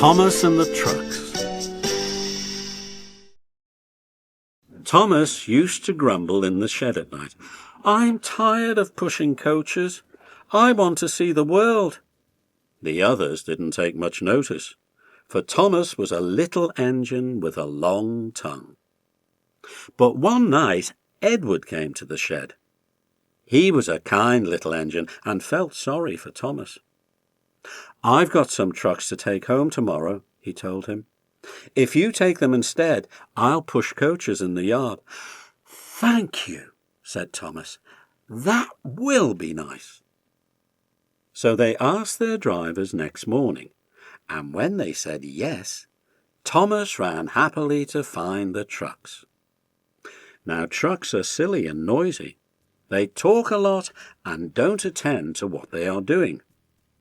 Thomas and the Trucks. Thomas used to grumble in the shed at night. "I'm tired of pushing coaches. I want to see the world." The others didn't take much notice, for Thomas was a little engine with a long tongue. But one night Edward came to the shed. He was a kind little engine and felt sorry for Thomas. "I've got some trucks to take home tomorrow," he told him. "If you take them instead, I'll push coaches in the yard." "Thank you," said Thomas. "That will be nice." So they asked their drivers next morning, and when they said yes, Thomas ran happily to find the trucks. Now trucks are silly and noisy. They talk a lot and don't attend to what they are doing.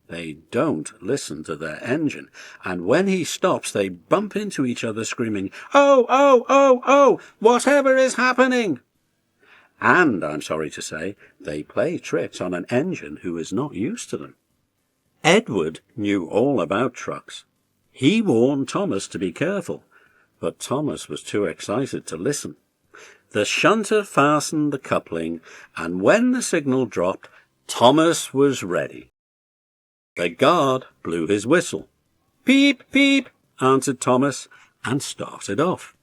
They don't listen to their engine, and when he stops they bump into each other screaming, "Oh, oh, oh, oh, whatever is happening?" And, I'm sorry to say, they play tricks on an engine who is not used to them. Edward knew all about trucks. He warned Thomas to be careful, but Thomas was too excited to listen. The shunter fastened the coupling, and when the signal dropped, Thomas was ready. The guard blew his whistle. "Peep, peep," answered Thomas, and started off.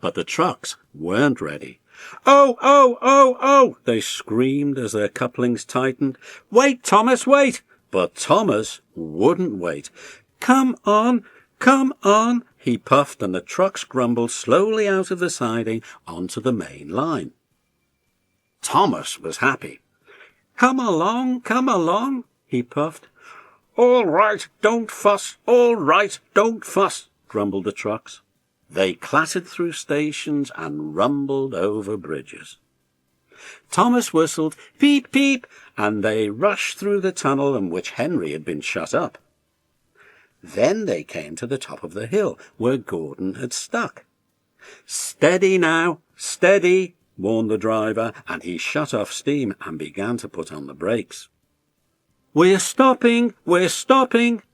But the trucks weren't ready. "Oh, oh, oh, oh," they screamed as their couplings tightened. "Wait, Thomas, wait!" But Thomas wouldn't wait. Come on," he puffed, and the trucks grumbled slowly out of the siding onto the main line. Thomas was happy. Come along," he puffed. "All right, don't fuss, all right, don't fuss," grumbled the trucks. They clattered through stations and rumbled over bridges. Thomas whistled, "Peep, peep," and they rushed through the tunnel in which Henry had been shut up. Then they came to the top of the hill where Gordon had stuck. "Steady now, steady," warned the driver, and he shut off steam and began to put on the brakes. We're stopping,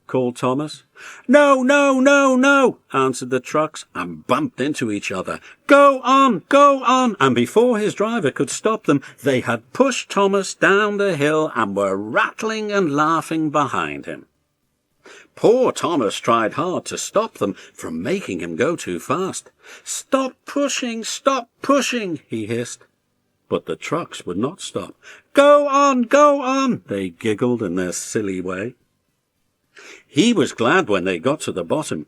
called Thomas. "No, no, no, no," answered the trucks, and bumped into each other. Go on, and before his driver could stop them, they had pushed Thomas down the hill and were rattling and laughing behind him. Poor Thomas tried hard to stop them from making him go too fast. Stop pushing, he hissed. But the trucks would not stop. Go on, they giggled in their silly way. He was glad when they got to the bottom.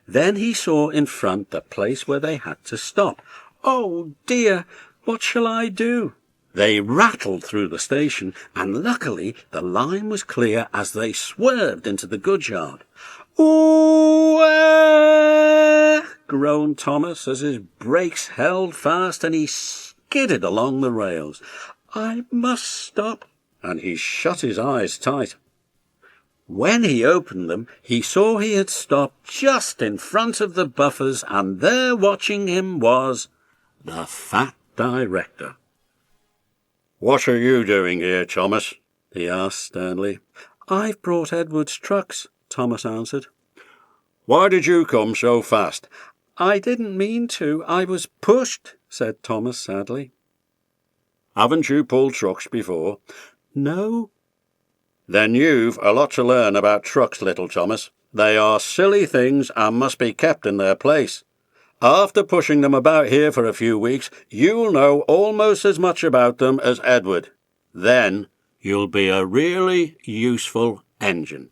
Then he saw in front the place where they had to stop. "Oh dear, what shall I do?" They rattled through the station, and luckily the line was clear as they swerved into the goods yard. "Ooh, groaned Thomas as his brakes held fast and he skidded along the rails. "I must stop," and he shut his eyes tight. When he opened them, he saw he had stopped just in front of the buffers, and there watching him was the fat director. "What are you doing here, Thomas?" he asked sternly. "I've brought Edward's trucks," Thomas answered. "Why did you come so fast?" "I didn't mean to. I was pushed," said Thomas sadly. "Haven't you pulled trucks before?" "No." "Then you've a lot to learn about trucks, little Thomas. They are silly things and must be kept in their place. After pushing them about here for a few weeks, you'll know almost as much about them as Edward. Then you'll be a really useful engine."